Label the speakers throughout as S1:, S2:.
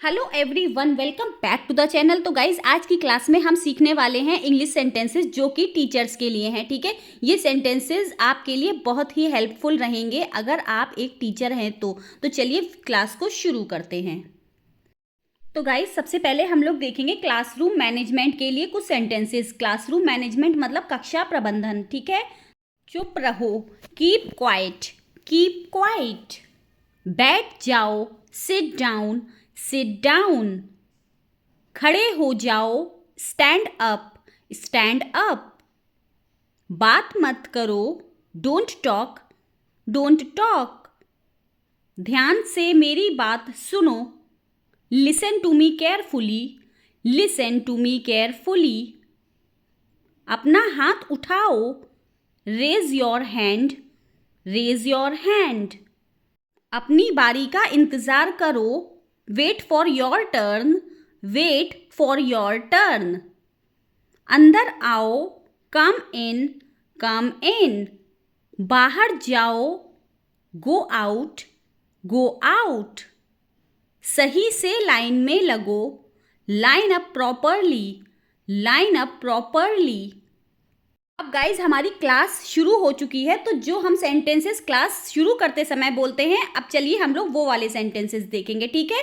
S1: Hello everyone, welcome back to the channel. तो guys आज की क्लास में हम सीखने वाले हैं इंग्लिश सेंटेंसेस जो कि टीचर्स के लिए हैं। ठीक है, ये सेंटेंसेस आपके लिए बहुत ही हेल्पफुल रहेंगे अगर आप एक टीचर हैं तो चलिए क्लास को शुरू करते हैं। तो गाइज सबसे पहले हम लोग देखेंगे क्लासरूम मैनेजमेंट के लिए कुछ सेंटेंसेस। क्लासरूम मैनेजमेंट मतलब कक्षा प्रबंधन। ठीक है, चुप रहो, कीप क्वाइट, कीप क्वाइट। बैठ जाओ, सिट डाउन, सिट डाउन। खड़े हो जाओ, स्टैंड अप, स्टैंड अप। बात मत करो, डोंट टॉक, डोंट टॉक। ध्यान से मेरी बात सुनो, listen to me carefully, listen to me carefully. अपना हाथ उठाओ, raise your hand, raise your hand. अपनी बारी का इंतजार करो, wait for your turn, wait for your turn. अंदर आओ, कम इन, कम इन। बाहर जाओ, गो आउट, गो आउट। सही से लाइन में लगो, line up properly, line up properly. अब गाइज हमारी क्लास शुरू हो चुकी है, तो जो हम सेंटेंसेस क्लास शुरू करते समय बोलते हैं, अब चलिए हम लोग वो वाले सेंटेंसेस देखेंगे। ठीक है,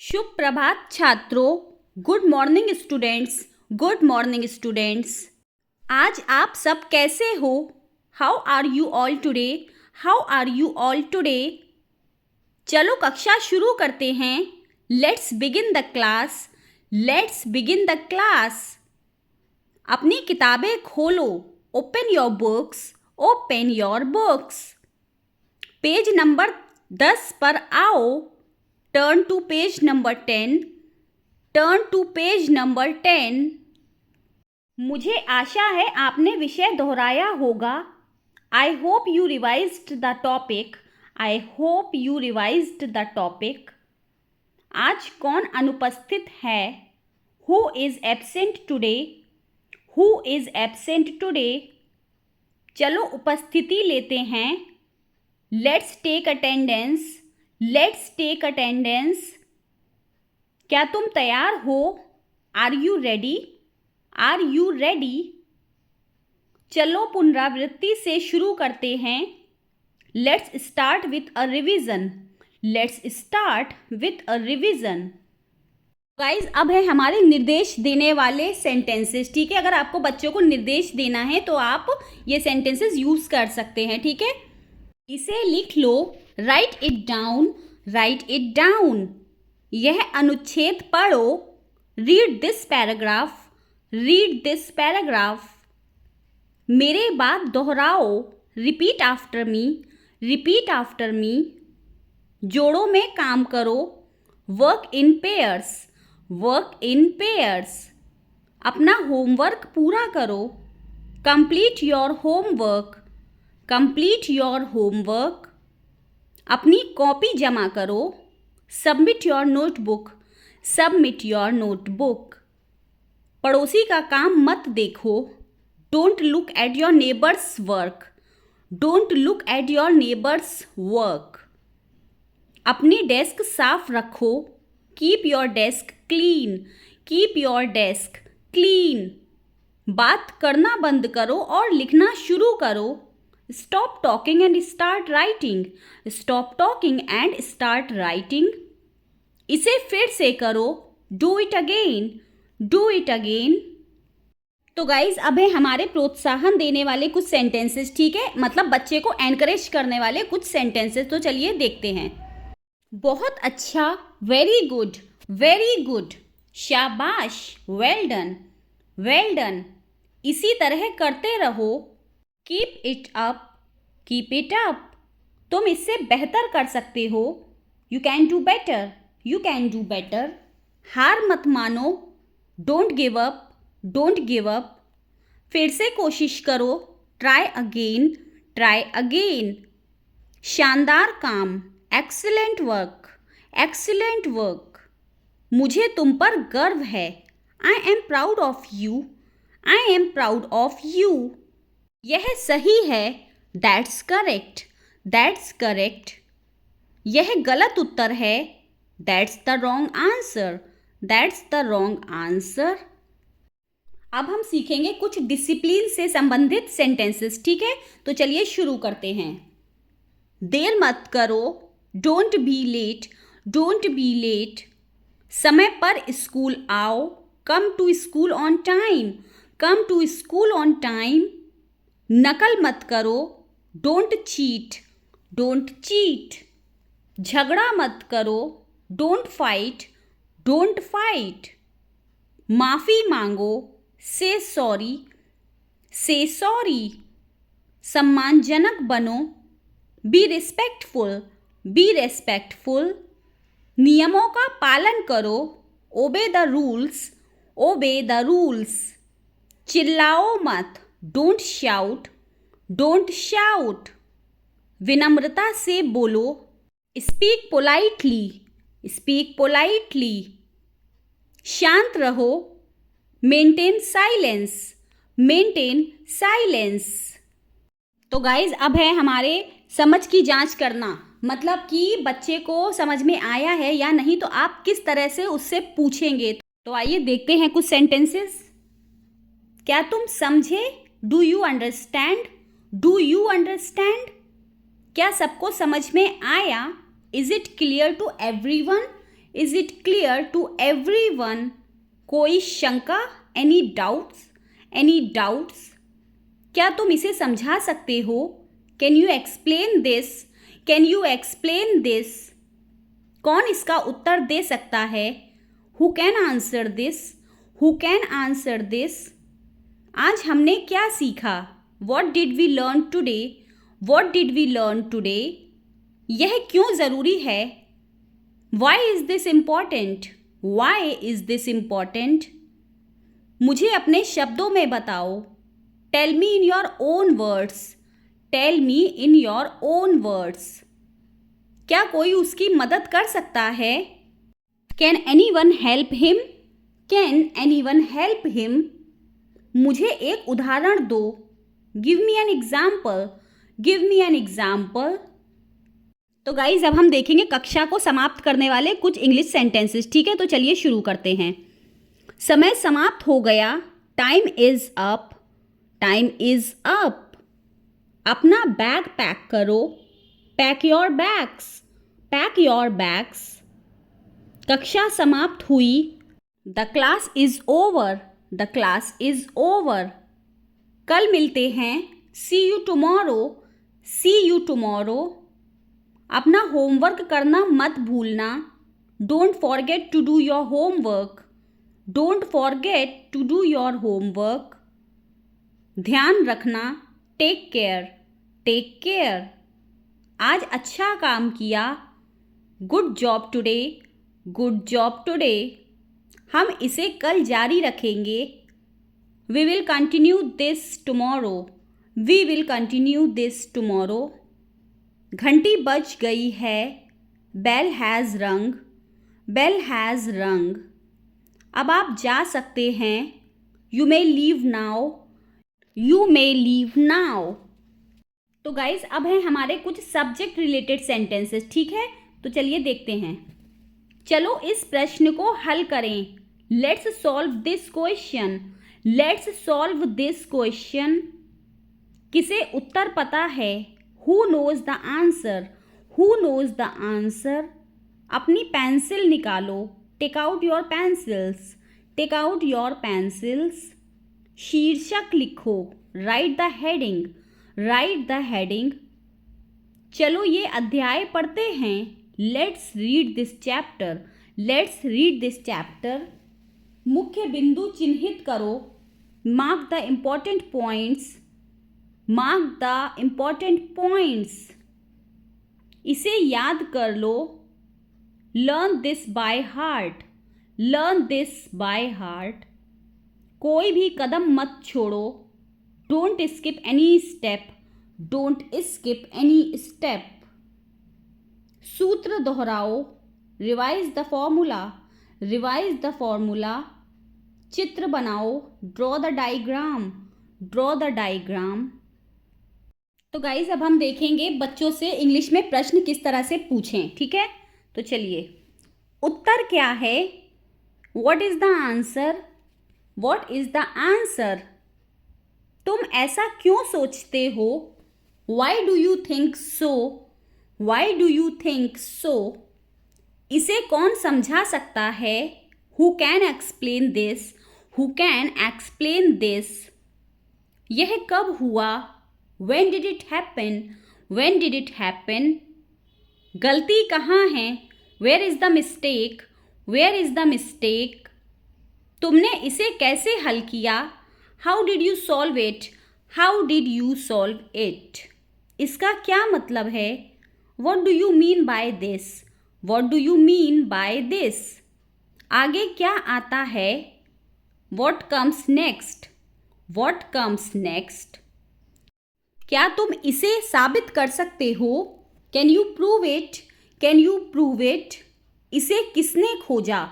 S1: शुभ प्रभात छात्रों, good morning students, good morning students. आज आप सब कैसे हो, how are you all today, how are you all today. चलो कक्षा शुरू करते हैं, let's begin the class, let's begin the class. अपनी किताबें खोलो, open your books, open your books. Page number 10 पर आओ, turn to page number 10, turn to page number 10। मुझे आशा है आपने विषय दोहराया होगा, आई hope you revised the topic, I hope you revised the topic. आज कौन अनुपस्थित है, who is absent today, who is absent today. चलो उपस्थिति लेते हैं, let's take attendance, let's take attendance. क्या तुम तैयार हो, are you ready, are you ready. चलो पुनरावृत्ति से शुरू करते हैं, let's start with a revision, let's start with a revision. Guys अब है हमारे निर्देश देने वाले सेंटेंसेस। ठीक है, अगर आपको बच्चों को निर्देश देना है तो आप ये सेंटेंसेस यूज कर सकते हैं। ठीक है, इसे लिख लो, write it down, write it down. यह अनुच्छेद पढ़ो, read this paragraph, read this paragraph. मेरे बाद दोहराओ, repeat after me, repeat after me. जोड़ों में काम करो, work in pairs, work in pairs. अपना होमवर्क पूरा करो, complete your homework, complete your homework. अपनी कॉपी जमा करो, submit your notebook, submit your notebook. पड़ोसी का काम मत देखो, don't look at your neighbour's work, don't look at your neighbour's work. अपनी डेस्क साफ रखो, keep your desk clean, keep your desk clean. बात करना बंद करो और लिखना शुरू करो, stop talking and start writing, stop talking and start writing. इसे फिर से करो, do it again, do it again. तो गाइज अब है हमारे प्रोत्साहन देने वाले कुछ सेंटेंसेस। ठीक है, मतलब बच्चे को एनकरेज करने वाले कुछ सेंटेंसेस। तो चलिए देखते हैं। बहुत अच्छा, वेरी गुड, वेरी गुड। शाबाश, वेल डन, वेल डन। इसी तरह करते रहो, keep it up, keep it up. तुम इससे बेहतर कर सकते हो, you can do better, you can do better. हार मत मानो, don't give up, don't give up. फिर से कोशिश करो, ट्राई अगेन, ट्राई अगेन। शानदार काम, एक्सीलेंट वर्क, एक्सीलेंट वर्क। मुझे तुम पर गर्व है, I am proud of you, I am proud of you. यह सही है, दैट्स करेक्ट, दैट्स करेक्ट। यह गलत उत्तर है, that's the wrong answer, that's the wrong answer. अब हम सीखेंगे कुछ डिसिप्लिन से संबंधित सेंटेंसेस, ठीक है? तो चलिए शुरू करते हैं। देर मत करो, don't be late, don't be late. समय पर स्कूल आओ, come to school on time, come to school on time. नकल मत करो, डोंट चीट, डोंट चीट। झगड़ा मत करो, डोंट फाइट, डोंट फाइट। माफ़ी मांगो, से सॉरी, से सॉरी। सम्मानजनक बनो, बी रिस्पेक्टफुल, बी रेस्पेक्टफुल। नियमों का पालन करो, obey the rules, obey the rules. चिल्लाओ मत, डोंट शाउट, डोंट शाउट। विनम्रता से बोलो, स्पीक पोलाइटली, स्पीक पोलाइटली। शांत रहो, मेंटेन साइलेंस, मेंटेन साइलेंस। तो गाइज अब है हमारे समझ की जांच करना, मतलब कि बच्चे को समझ में आया है या नहीं, तो आप किस तरह से उससे पूछेंगे। तो आइए देखते हैं कुछ सेंटेंसेस। क्या तुम समझे, do you understand, do you understand. क्या सबको समझ में आया, is it clear to everyone, is it clear to everyone. कोई शंका, एनी डाउट्स, एनी डाउट्स। क्या तुम इसे समझा सकते हो, can you explain this, can you explain this. कौन इसका उत्तर दे सकता है, who can answer this, who can answer this. आज हमने क्या सीखा, what did we learn today, what did we learn today. यह क्यों ज़रूरी है, why is this important, why is this important. मुझे अपने शब्दों में बताओ, tell me in your own words, tell me in your own words. क्या कोई उसकी मदद कर सकता है, can any one help him, can any one help him. मुझे एक उदाहरण दो, give me an example, give me an example. तो गाइज अब हम देखेंगे कक्षा को समाप्त करने वाले कुछ इंग्लिश सेंटेंसेस, ठीक है? तो चलिए शुरू करते हैं। समय समाप्त हो गया, time is up, time is up. अपना बैग पैक करो, pack your bags, pack your bags. कक्षा समाप्त हुई, the class is over, the class is over. कल मिलते हैं, see you tomorrow, see you tomorrow. अपना होमवर्क करना मत भूलना, don't forget to do your homework, don't forget to do your homework. ध्यान रखना, टेक केयर, टेक केयर। आज अच्छा काम किया, good job today, good job today. हम इसे कल जारी रखेंगे, we will continue this tomorrow, we will continue this tomorrow. घंटी बज गई है, bell has rung, bell has rung. अब आप जा सकते हैं, you may leave now, you may leave now. तो गाइज अब है हमारे कुछ सब्जेक्ट रिलेटेड सेंटेंसेस, ठीक है? तो चलिए देखते हैं। चलो इस प्रश्न को हल करें, let's solve this question, let's solve this question. किसे उत्तर पता है, who knows the answer, who knows the answer. अपनी पेंसिल निकालो, take out your pencils, take out your pencils. शीर्षक लिखो, write the heading, write the heading. चलो ये अध्याय पढ़ते हैं, let's read this chapter, let's read this chapter. मुख्य बिंदु चिन्हित करो, mark the important points, mark the important points. इसे याद कर लो, learn this by heart, learn this by heart. कोई भी कदम मत छोड़ो, don't skip any step, don't skip any step. सूत्र दोहराओ, revise the formula, revise the formula. चित्र बनाओ, draw the diagram, draw the diagram. तो गाइज अब हम देखेंगे बच्चों से इंग्लिश में प्रश्न किस तरह से पूछें, ठीक है? तो चलिए, उत्तर क्या है? What is the answer? What is the answer? तुम ऐसा क्यों सोचते हो? Why do you think so? Why do you think so? इसे कौन समझा सकता है? Who can explain this? Who can explain this? यह कब हुआ? When did it happen? When did it happen? गलती कहाँ है? Where is the mistake? Where is the mistake? तुमने इसे कैसे हल किया? How did you solve it? How did you solve it? इसका क्या मतलब है? What do you mean by this? What do you mean by this? आगे क्या आता है? What comes next? What comes next? क्या तुम इसे साबित कर सकते हो? Can you prove it? Can you prove it? इसे किसने खोजा?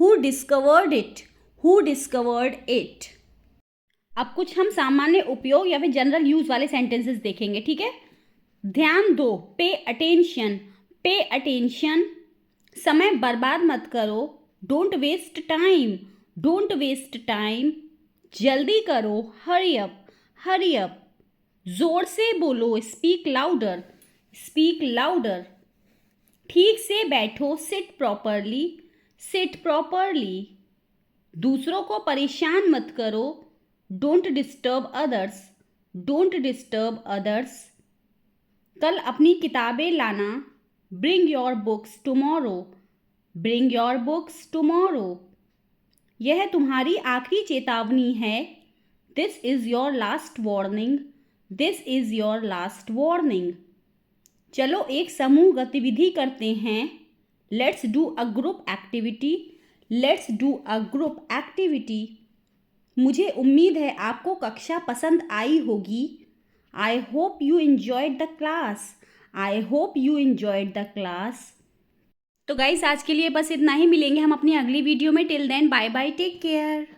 S1: Who discovered it? Who discovered it? अब कुछ हम सामान्य उपयोग या फिर जनरल यूज वाले सेंटेंसेस देखेंगे, ठीक है? ध्यान दो, पे अटेंशन, पे अटेंशन। समय बर्बाद मत करो, don't waste time, don't waste time. जल्दी करो, हरी अप, हरी अप। जोर से बोलो, स्पीक लाउडर, स्पीक लाउडर। ठीक से बैठो, सिट प्रॉपरली, सिट प्रॉपरली। दूसरों को परेशान मत करो, don't disturb others, don't disturb others. कल अपनी किताबें लाना, bring your books tomorrow, bring your books tomorrow. यह तुम्हारी आखिरी चेतावनी है, this is your last warning, this is your last warning. चलो एक समूह गतिविधि करते हैं, let's do a group activity, let's do a group activity. मुझे उम्मीद है आपको कक्षा पसंद आई होगी। आई hope you enjoyed the class, I hope you enjoyed the class. तो गाइस आज के लिए बस इतना ही, मिलेंगे हम अपनी अगली वीडियो में। Till then bye bye, take care.